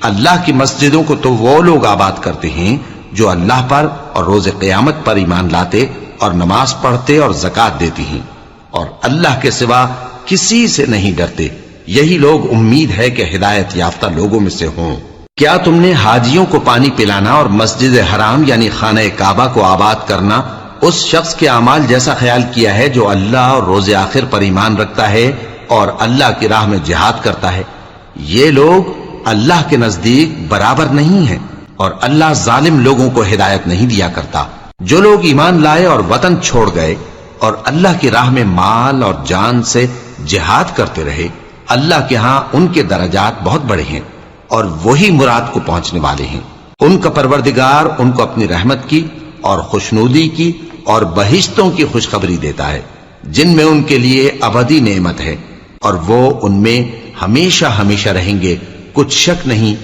اللہ کی مسجدوں کو تو وہ لوگ آباد کرتے ہیں جو اللہ پر اور روز قیامت پر ایمان لاتے اور نماز پڑھتے اور زکوٰۃ دیتی ہیں اور اللہ کے سوا کسی سے نہیں ڈرتے. یہی لوگ امید ہے کہ ہدایت یافتہ لوگوں میں سے ہوں. کیا تم نے حاجیوں کو پانی پلانا اور مسجد حرام یعنی خانہ کعبہ کو آباد کرنا اس شخص کے اعمال جیسا خیال کیا ہے جو اللہ اور روز آخر پر ایمان رکھتا ہے اور اللہ کی راہ میں جہاد کرتا ہے؟ یہ لوگ اللہ کے نزدیک برابر نہیں ہیں اور اللہ ظالم لوگوں کو ہدایت نہیں دیا کرتا. جو لوگ ایمان لائے اور وطن چھوڑ گئے اور اللہ کی راہ میں مال اور جان سے جہاد کرتے رہے، اللہ کے ہاں ان کے درجات بہت بڑے ہیں اور وہی مراد کو پہنچنے والے ہیں. ان کا پروردگار ان کو اپنی رحمت کی اور خوشنودی کی اور بہشتوں کی خوشخبری دیتا ہے جن میں ان کے لیے ابدی نعمت ہے اور وہ ان میں ہمیشہ ہمیشہ رہیں گے، کچھ شک نہیں.